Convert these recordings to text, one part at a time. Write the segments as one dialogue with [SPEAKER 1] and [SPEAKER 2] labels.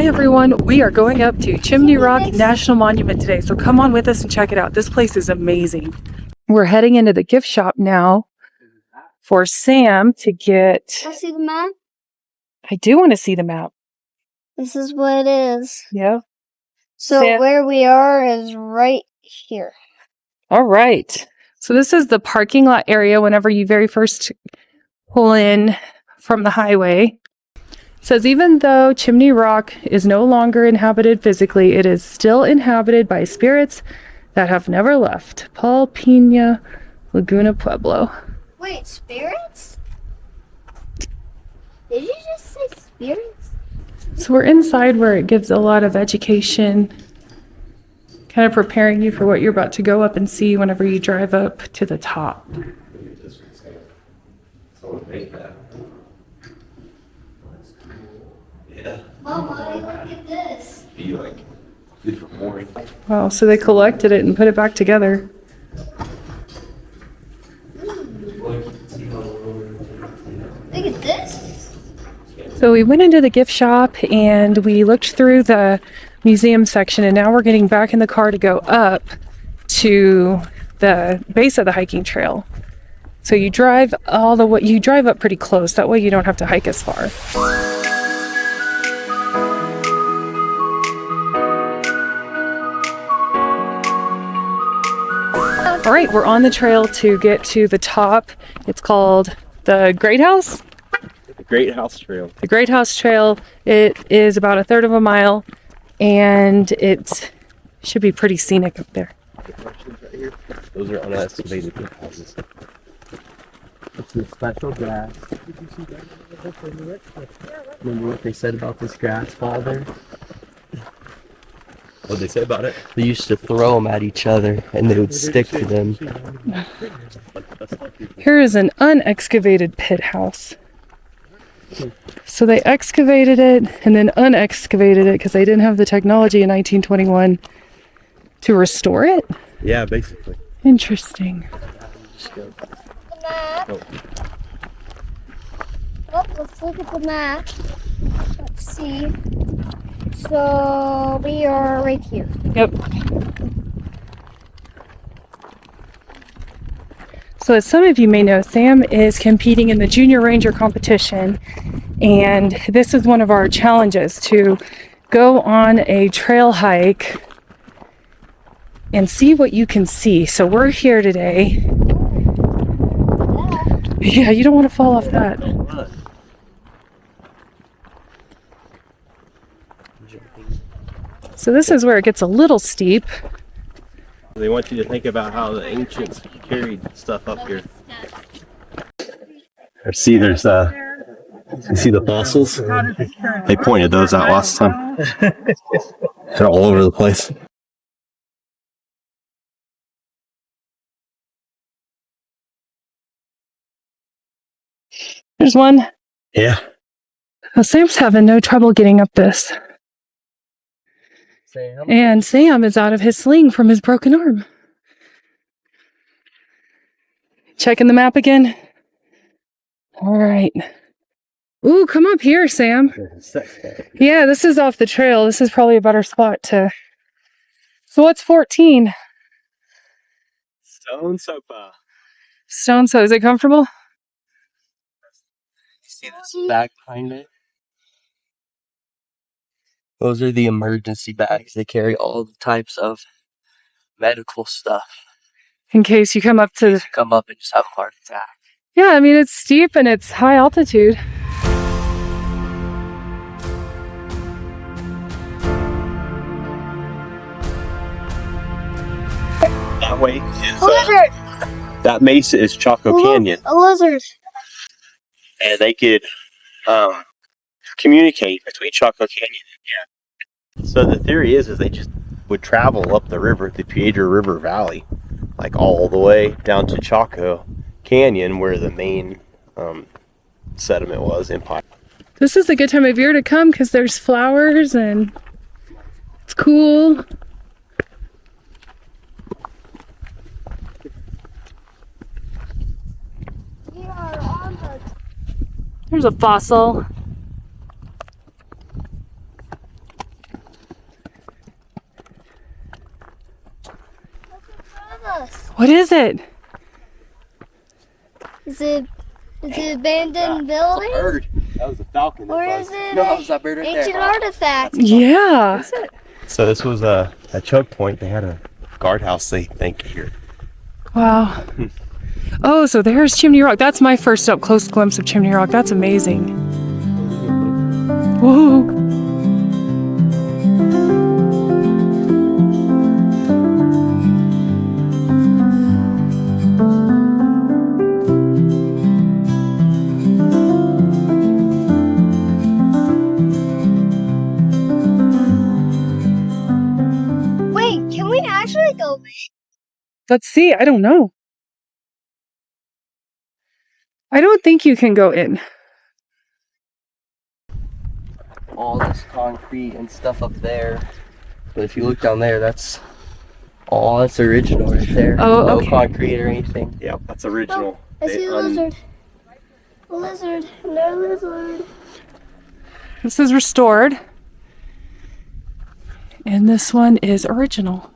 [SPEAKER 1] everyone, we are going up to Chimney Rock National Monument today, so come on with us and check it out. This place is amazing. We're heading into the gift shop now for Sam to get...
[SPEAKER 2] Want to see the map?
[SPEAKER 1] I do want to see the map.
[SPEAKER 2] This is what it is.
[SPEAKER 1] Yeah.
[SPEAKER 2] So where we are is right here.
[SPEAKER 1] All right. So this is the parking lot area whenever you very first pull in from the highway. It says, even though Chimney Rock is no longer inhabited physically, it is still inhabited by spirits that have never left. Paul Pena, Laguna Pueblo.
[SPEAKER 2] Wait, spirits? Did you just say spirits?
[SPEAKER 1] So we're inside where it gives a lot of education, kind of preparing you for what you're about to go up and see whenever you drive up to the top.
[SPEAKER 2] Yeah. Mama, look at this.
[SPEAKER 3] Be like good for more.
[SPEAKER 1] Wow, so they collected it and put it back together.
[SPEAKER 2] Look at this.
[SPEAKER 1] So we went into the gift shop and we looked through the museum section, and now we're getting back in the car to go up to the base of the hiking trail. So you drive all the way, you drive up pretty close, that way you don't have to hike as far. All right, we're on the trail to get to the top. It's called the Great House?
[SPEAKER 3] The Great House Trail.
[SPEAKER 1] The Great House Trail. It is about a third of a mile, and it should be pretty scenic up there.
[SPEAKER 3] Right here. Those are unexcavated houses. It's a special grass. Remember what they said about this grass, Father? What did they say about it? They used to throw them at each other, and they would stick to them.
[SPEAKER 1] Here is an unexcavated pit house. So they excavated it and then unexcavated it because they didn't have the technology in 1921 to restore it?
[SPEAKER 3] Yeah, basically.
[SPEAKER 1] Interesting.
[SPEAKER 2] The map. Oh, let's look at the map. Let's see. So we are right here.
[SPEAKER 1] Yep. So as some of you may know, Sam is competing in the Junior Ranger competition, and this is one of our challenges, to go on a trail hike and see what you can see. So we're here today. Yeah, you don't want to fall off that. So this is where it gets a little steep.
[SPEAKER 3] They want you to think about how the ancients carried stuff up here. See, there's you see the fossils? They pointed those out last time. They're all over the place.
[SPEAKER 1] There's one.
[SPEAKER 3] Yeah.
[SPEAKER 1] Well, Sam's having no trouble getting up this.
[SPEAKER 3] Sam.
[SPEAKER 1] And Sam is out of his sling from his broken arm. Checking the map again. All right. Ooh, come up here, Sam. Yeah, this is off the trail. This is probably a better spot to... So what's 14?
[SPEAKER 3] Stone sofa.
[SPEAKER 1] Stone sofa. Is it comfortable?
[SPEAKER 3] See this bag behind it? Those are the emergency bags. They carry all the types of medical stuff.
[SPEAKER 1] In case you come up to...
[SPEAKER 3] Come up and just have a heart attack.
[SPEAKER 1] Yeah, I mean, it's steep and it's high altitude.
[SPEAKER 3] That way is that mesa is Chaco Canyon.
[SPEAKER 2] A lizard.
[SPEAKER 3] And they could communicate between Chaco Canyon and So the theory is they just would travel up the river, the Piedra River Valley, like all the way down to Chaco Canyon, where the main sediment was in Pi.
[SPEAKER 1] This is a good time of year to come because there's flowers and it's cool. There's a fossil.
[SPEAKER 2] us.
[SPEAKER 1] What is it?
[SPEAKER 2] Is it abandoned building?
[SPEAKER 3] Bird. That was a falcon.
[SPEAKER 2] Or is it
[SPEAKER 4] No, that was that bird right
[SPEAKER 2] ancient
[SPEAKER 4] there.
[SPEAKER 2] artifact?
[SPEAKER 1] Yeah.
[SPEAKER 3] So this was a choke point. They had a guardhouse, they think, here.
[SPEAKER 1] Wow. Oh, so there's Chimney Rock. That's my first up close glimpse of Chimney Rock. That's amazing. Whoa.
[SPEAKER 2] Wait, can we actually go in?
[SPEAKER 1] Let's see. I don't know. I don't think you can go in.
[SPEAKER 4] All this concrete and stuff up there. But if you look down there, that's original right there.
[SPEAKER 1] Oh,
[SPEAKER 4] no
[SPEAKER 1] okay.
[SPEAKER 4] concrete or anything.
[SPEAKER 3] Yep, that's original.
[SPEAKER 2] I see a lizard. A lizard. No lizard.
[SPEAKER 1] This is restored. And this one is original.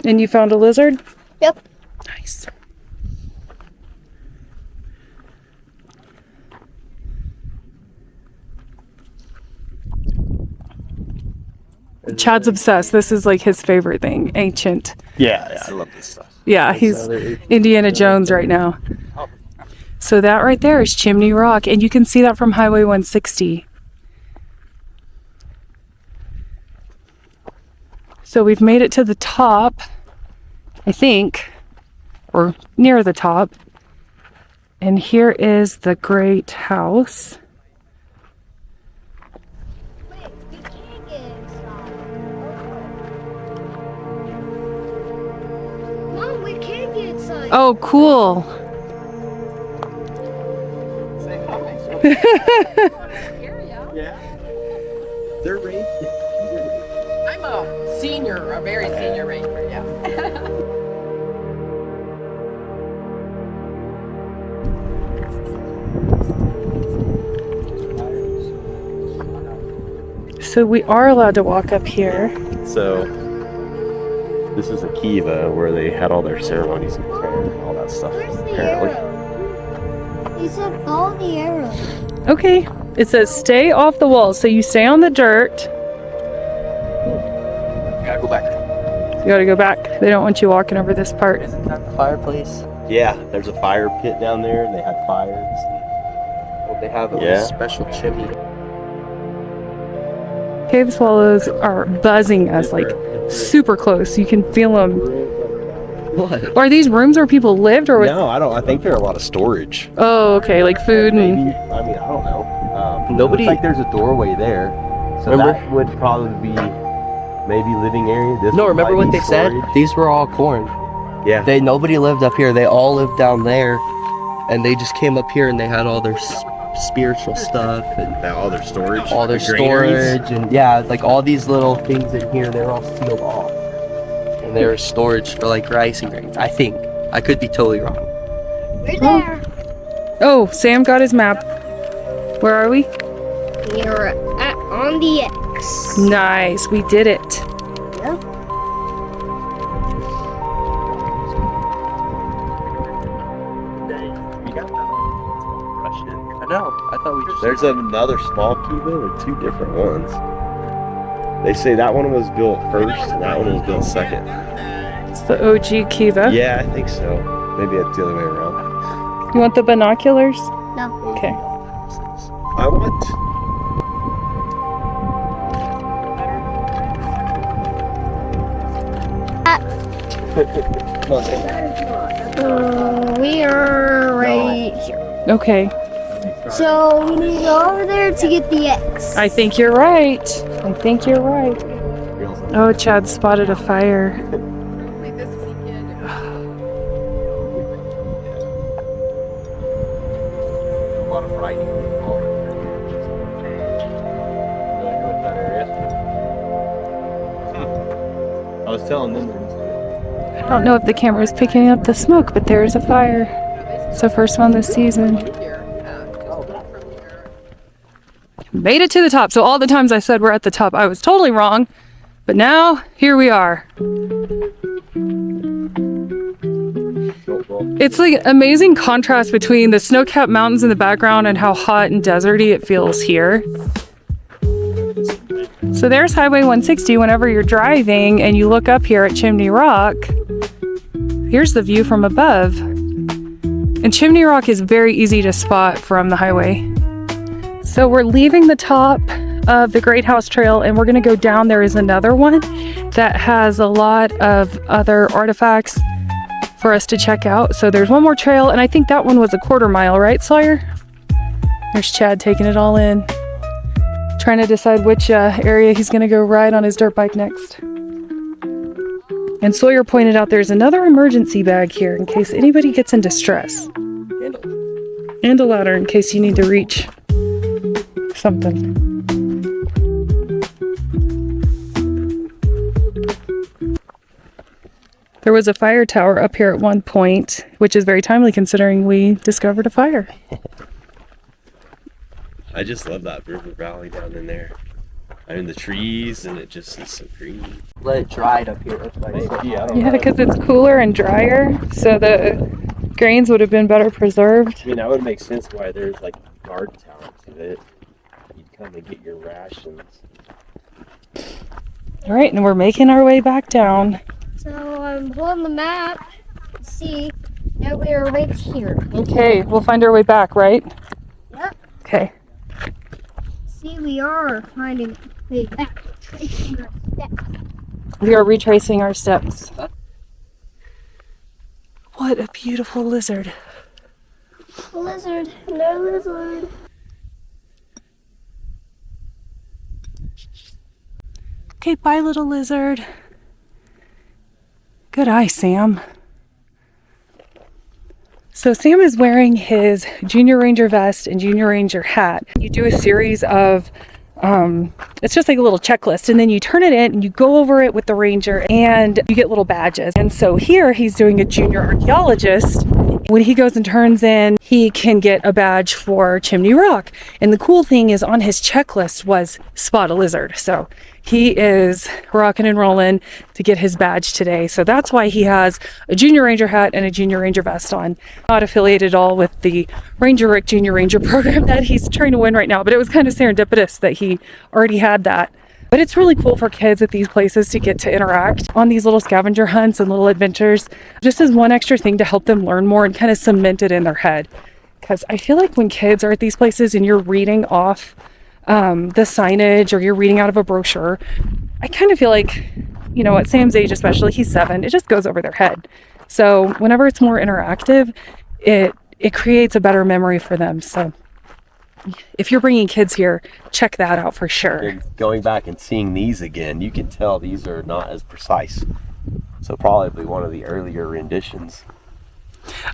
[SPEAKER 1] And you found a lizard?
[SPEAKER 2] Yep.
[SPEAKER 1] Nice. Chad's obsessed. This is like his favorite thing. Ancient.
[SPEAKER 3] Yeah, I love this stuff.
[SPEAKER 1] Yeah, he's Indiana Jones right now. So that right there is Chimney Rock, and you can see that from Highway 160. So we've made it to the top, I think, or near the top. And here is the Great House.
[SPEAKER 2] Wait, we can't get inside. Mom, we can't get inside.
[SPEAKER 1] Oh, cool.
[SPEAKER 3] Say hi. Yeah. They're raised.
[SPEAKER 5] I'm a senior, a very senior ranger, yeah.
[SPEAKER 1] So we are allowed to walk up here.
[SPEAKER 3] So this is a kiva where they had all their ceremonies and prayer and all that stuff.
[SPEAKER 2] Where's the
[SPEAKER 3] Apparently.
[SPEAKER 2] arrow? You said follow the arrow.
[SPEAKER 1] Okay. It says stay off the wall. So you stay on the dirt.
[SPEAKER 4] Gotta go back.
[SPEAKER 1] You gotta go back. They don't want you walking over this part.
[SPEAKER 4] Isn't that the fireplace?
[SPEAKER 3] Yeah, there's a fire pit down there and they had fires.
[SPEAKER 4] Well, they have a
[SPEAKER 3] Yeah.
[SPEAKER 4] special chimney.
[SPEAKER 1] Cave swallows are buzzing us like super close. You can feel them.
[SPEAKER 4] What?
[SPEAKER 1] Are these rooms where people lived, or was?
[SPEAKER 3] No, I don't. I think there are a lot of storage.
[SPEAKER 1] Oh, okay, like food
[SPEAKER 3] Maybe.
[SPEAKER 1] and.
[SPEAKER 3] I mean, I don't know.
[SPEAKER 4] Nobody-
[SPEAKER 3] Looks like there's a doorway there, so
[SPEAKER 4] Remember?
[SPEAKER 3] that would probably be maybe living area. This
[SPEAKER 4] No, remember
[SPEAKER 3] might
[SPEAKER 4] what
[SPEAKER 3] be
[SPEAKER 4] they said?
[SPEAKER 3] storage.
[SPEAKER 4] These were all corn.
[SPEAKER 3] Yeah.
[SPEAKER 4] Nobody lived up here. They all lived down there, and they just came up here and they had all their spiritual stuff and
[SPEAKER 3] All their storage.
[SPEAKER 4] all their
[SPEAKER 3] the granaries.
[SPEAKER 4] storage and yeah, like all these little things in here. They're all sealed off, and they're storage for like rice and grains. I think. I could be totally wrong.
[SPEAKER 2] We're there.
[SPEAKER 1] Oh, Sam got his map. Where are we?
[SPEAKER 2] We're on the X.
[SPEAKER 1] Nice, we did it.
[SPEAKER 2] Yep.
[SPEAKER 3] You got that? Russian.
[SPEAKER 4] I know. I thought we just.
[SPEAKER 3] There's another small kiva with two different ones. They say that one was built first and that one was built second.
[SPEAKER 1] It's the OG Kiva.
[SPEAKER 3] Yeah, I think so. Maybe it's the other way around.
[SPEAKER 1] You want the binoculars?
[SPEAKER 2] No.
[SPEAKER 1] Okay.
[SPEAKER 3] I want.
[SPEAKER 2] We are right here.
[SPEAKER 1] Okay.
[SPEAKER 2] So we need to go over there to get the X.
[SPEAKER 1] I think you're right. I think you're right. Oh, Chad spotted a fire.
[SPEAKER 5] Like this weekend.
[SPEAKER 3] A lot of writing. I was telling them.
[SPEAKER 1] I don't know if the camera is picking up the smoke, but there is a fire. It's the first one this season.
[SPEAKER 5] Here, just from here.
[SPEAKER 1] Made it to the top. So all the times I said we're at the top, I was totally wrong. But now, here we are. It's like amazing contrast between the snow-capped mountains in the background and how hot and deserty it feels here. So there's Highway 160 whenever you're driving and you look up here at Chimney Rock. Here's the view from above. And Chimney Rock is very easy to spot from the highway. So we're leaving the top of the Great House Trail and we're going to go down. There is another one that has a lot of other artifacts for us to check out. So there's one more trail, and I think that one was a 1/4 mile, right, Sawyer? There's Chad taking it all in, trying to decide which area he's going to go ride on his dirt bike next. And Sawyer pointed out there's another emergency bag here in case anybody gets in distress. And a ladder in case you need to reach something. There was a fire tower up here at one point, which is very timely considering we discovered a fire.
[SPEAKER 3] I just love that river valley down in there. I mean, the trees, and it just is so green.
[SPEAKER 4] Let it dry up here. That's why it's so
[SPEAKER 3] Maybe, I
[SPEAKER 4] hot.
[SPEAKER 3] don't
[SPEAKER 1] Yeah,
[SPEAKER 3] know.
[SPEAKER 1] because it's cooler and drier, so the grains would have been better preserved.
[SPEAKER 3] I mean, that would make sense why there's like a guard tower to it. You'd come and get your rations.
[SPEAKER 1] All right, and we're making our way back down.
[SPEAKER 2] So I'm pulling the map to see that we are right here.
[SPEAKER 1] Okay, we'll find our way back, right?
[SPEAKER 2] Yep.
[SPEAKER 1] Okay.
[SPEAKER 2] See, we are finding the back, tracing our steps.
[SPEAKER 1] We are retracing our steps. What a beautiful lizard.
[SPEAKER 2] Lizard, no lizard.
[SPEAKER 1] Okay, bye, little lizard. Good eye, Sam. So Sam is wearing his Junior Ranger vest and Junior Ranger hat. You do a series of, it's just like a little checklist, and then you turn it in and you go over it with the ranger and you get little badges. And so here he's doing a junior archaeologist. When he goes and turns in, he can get a badge for Chimney Rock. And the cool thing is on his checklist was spot a lizard. So he is rocking and rolling to get his badge today. So that's why he has a Junior Ranger hat and a Junior Ranger vest on. Not affiliated at all with the Ranger Rick Junior Ranger program that he's trying to win right now, but it was kind of serendipitous that he already had that. But it's really cool for kids at these places to get to interact on these little scavenger hunts and little adventures, just as one extra thing to help them learn more and kind of cement it in their head. Because I feel like when kids are at these places and you're reading off the signage or you're reading out of a brochure, I kind of feel like, you know, at Sam's age especially, he's 7, it just goes over their head. So whenever it's more interactive, it creates a better memory for them. So if you're bringing kids here, check that out for sure.
[SPEAKER 3] And going back and seeing these again, you can tell these are not as precise. So probably one of the earlier renditions.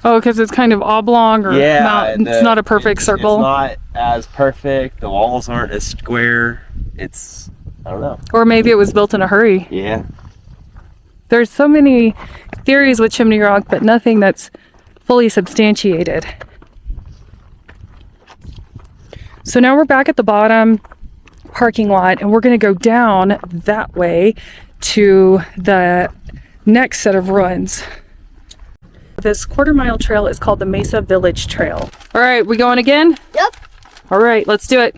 [SPEAKER 1] Oh, because it's kind of oblong or it's not a perfect circle.
[SPEAKER 3] It's not as perfect. The walls aren't as square. It's, I don't know.
[SPEAKER 1] Or maybe it was built in a hurry.
[SPEAKER 3] Yeah.
[SPEAKER 1] There's so many theories with Chimney Rock, but nothing that's fully substantiated. So now we're back at the bottom parking lot, and we're going to go down that way to the next set of ruins. This 1/4 mile trail is called the Mesa Village Trail. All right, we going again?
[SPEAKER 2] Yep.
[SPEAKER 1] All right, let's do it.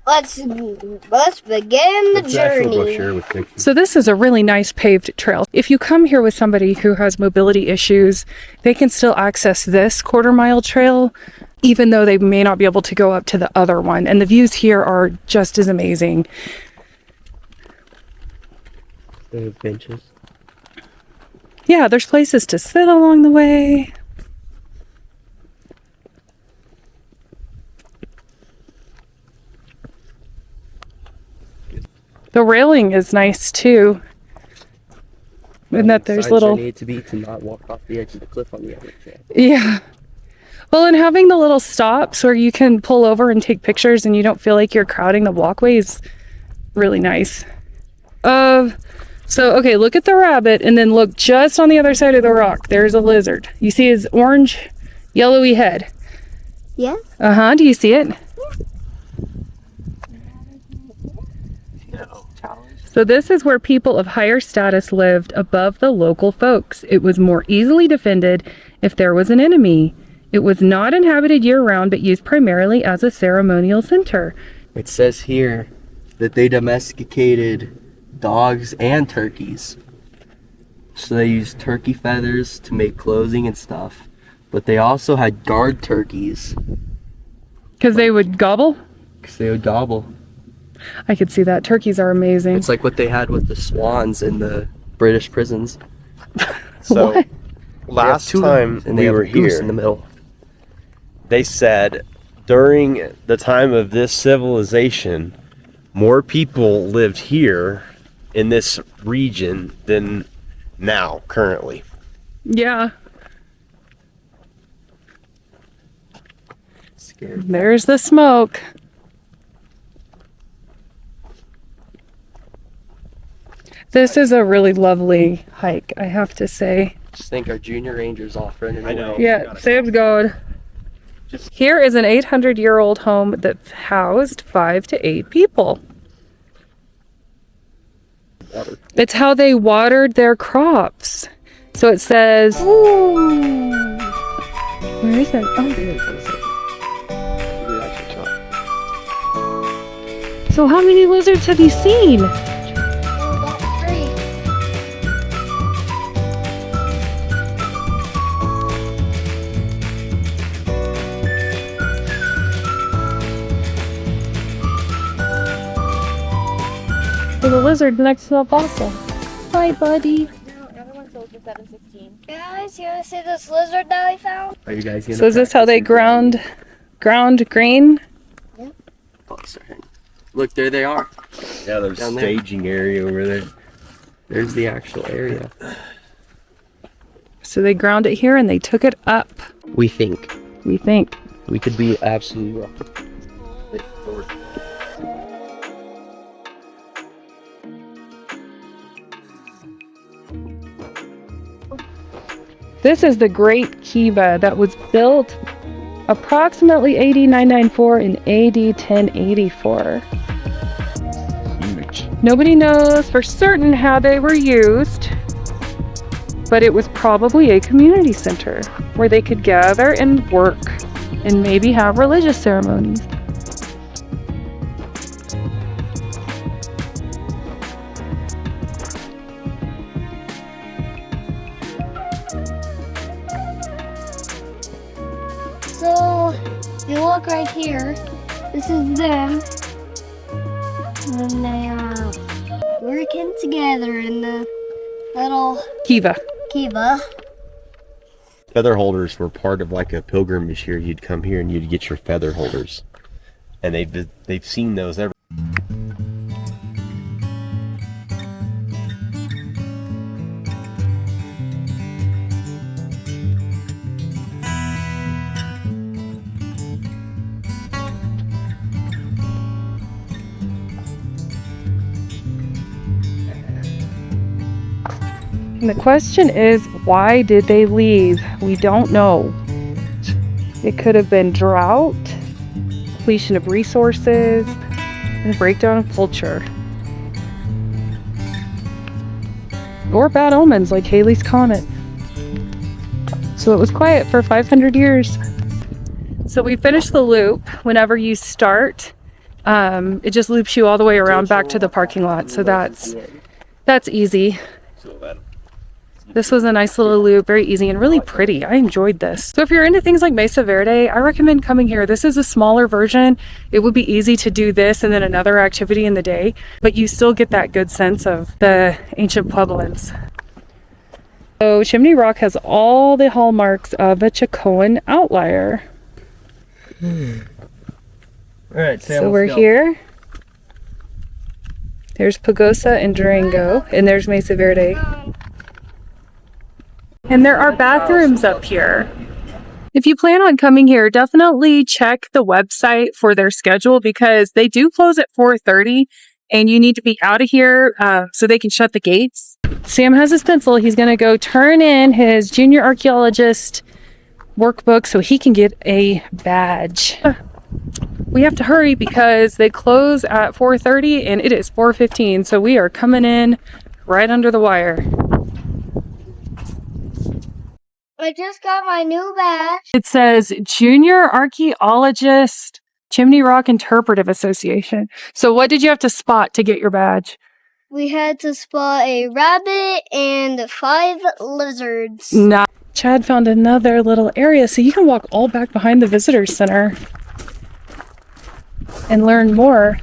[SPEAKER 2] Let's begin the journey.
[SPEAKER 1] So this is a really nice paved trail. If you come here with somebody who has mobility issues, they can still access this 1/4 mile trail, even though they may not be able to go up to the other one. And the views here are just as amazing.
[SPEAKER 4] There are benches.
[SPEAKER 1] Yeah, there's places to sit along the way. The railing is nice too. And that there's
[SPEAKER 4] Signs
[SPEAKER 1] little...
[SPEAKER 4] there need to be to not walk off the edge of the cliff on the other side.
[SPEAKER 1] Yeah. Well, and having the little stops where you can pull over and take pictures and you don't feel like you're crowding the walkway is really nice. So, okay, look at the rabbit and then look just on the other side of the rock. There's a lizard. You see his orange, yellowy head?
[SPEAKER 2] Yeah.
[SPEAKER 1] Uh-huh. Do you see it? So this is where people of higher status lived above the local folks. It was more easily defended if there was an enemy. It was not inhabited year-round, but used primarily as a ceremonial center.
[SPEAKER 4] It says here that they domesticated dogs and turkeys. So they used turkey feathers to make clothing and stuff. But they also had guard turkeys.
[SPEAKER 1] Because they would gobble?
[SPEAKER 4] Because they would gobble.
[SPEAKER 1] I could see that. Turkeys are amazing.
[SPEAKER 4] It's like what they had with the swans in the British prisons.
[SPEAKER 3] So
[SPEAKER 1] What?
[SPEAKER 3] last
[SPEAKER 4] They have two
[SPEAKER 3] time
[SPEAKER 4] and
[SPEAKER 3] we
[SPEAKER 4] they have
[SPEAKER 3] were
[SPEAKER 4] a goose
[SPEAKER 3] here,
[SPEAKER 4] in the middle.
[SPEAKER 3] they said during the time of this civilization, more people lived here in this region than now, currently.
[SPEAKER 1] Yeah.
[SPEAKER 4] Scared.
[SPEAKER 1] There's the smoke. This is a really lovely hike, I have to say.
[SPEAKER 4] Just think our junior ranger's off running
[SPEAKER 3] I know.
[SPEAKER 4] away.
[SPEAKER 1] Yeah, Sam's going. Here is an 800-year-old home that housed 5 to 8 people. It's how they watered their crops. So it says, ooh, where is it? Oh. So how many lizards have you seen?
[SPEAKER 2] About 3.
[SPEAKER 1] There's a lizard next to the fossil. Hi, buddy.
[SPEAKER 6] Another one sold for $7.16.
[SPEAKER 2] Guys, you wanna see this lizard that we found?
[SPEAKER 4] Are you guys gonna
[SPEAKER 1] So is this how they
[SPEAKER 4] practice
[SPEAKER 1] ground grain?
[SPEAKER 4] your- Oh, sorry. Look, there they are.
[SPEAKER 3] Yeah, there's
[SPEAKER 4] Down there.
[SPEAKER 3] staging area over there.
[SPEAKER 4] There's the actual area.
[SPEAKER 1] So they ground it here and they took it up,
[SPEAKER 4] We think.
[SPEAKER 1] we think.
[SPEAKER 4] We could be absolutely wrong.
[SPEAKER 1] This is the Great Kiva that was built approximately AD 994 and AD 1084.
[SPEAKER 3] Huge.
[SPEAKER 1] Nobody knows for certain how they were used, but it was probably a community center where they could gather and work and maybe have religious ceremonies.
[SPEAKER 2] So, if you look right here, this is them. And they are working together in the little
[SPEAKER 1] Kiva.
[SPEAKER 2] kiva.
[SPEAKER 3] Feather holders were part of like a pilgrimage here. You'd come here and you'd get your feather holders, and they've seen those ever.
[SPEAKER 1] And the question is, why did they leave? We don't know. It could have been drought, depletion of resources, and breakdown of culture. Or bad omens like Halley's Comet. So it was quiet for 500 years. So we finished the loop. Whenever you start, it just loops you all the way around back to the parking lot. So that's easy. This was a nice little loop, very easy and really pretty. I enjoyed this. So if you're into things like Mesa Verde, I recommend coming here. This is a smaller version. It would be easy to do this and then another activity in the day, but you still get that good sense of the ancient Puebloans. So Chimney Rock has all the hallmarks of a Chacoan outlier.
[SPEAKER 4] All right, Sam,
[SPEAKER 1] So
[SPEAKER 4] let's
[SPEAKER 1] we're
[SPEAKER 4] go.
[SPEAKER 1] here. There's Pagosa and Durango, and there's Mesa Verde. And there are bathrooms up here. If you plan on coming here, definitely check the website for their schedule because they do close at 4:30 and you need to be out of here so they can shut the gates. Sam has his pencil. He's going to go turn in his junior archaeologist workbook so he can get a badge. we have to hurry because they close at 4:30 and it is 4:15. So we are coming in right under the wire.
[SPEAKER 2] I just got my new badge.
[SPEAKER 1] It says Junior Archaeologist Chimney Rock Interpretive Association. So what did you have to spot to get your badge?
[SPEAKER 2] We had to spot a rabbit and 5 lizards.
[SPEAKER 1] Nah. Chad found another little area so you can walk all back behind the visitor center and learn more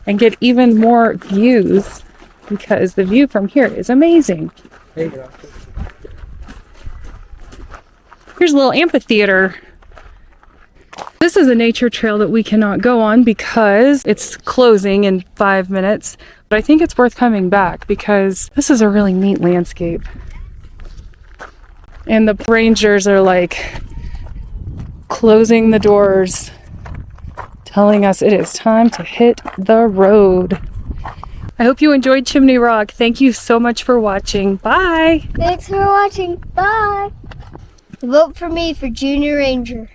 [SPEAKER 1] and get even more views because the view from here is amazing. Here's a little amphitheater. This is a nature trail that we cannot go on because it's closing in 5 minutes, but I think it's worth coming back because this is a really neat landscape. And the rangers are like closing the doors, telling us it is time to hit the road. I hope you enjoyed Chimney Rock. Thank you so much for watching. Bye.
[SPEAKER 2] Thanks for watching. Bye. Vote for me for Junior Ranger.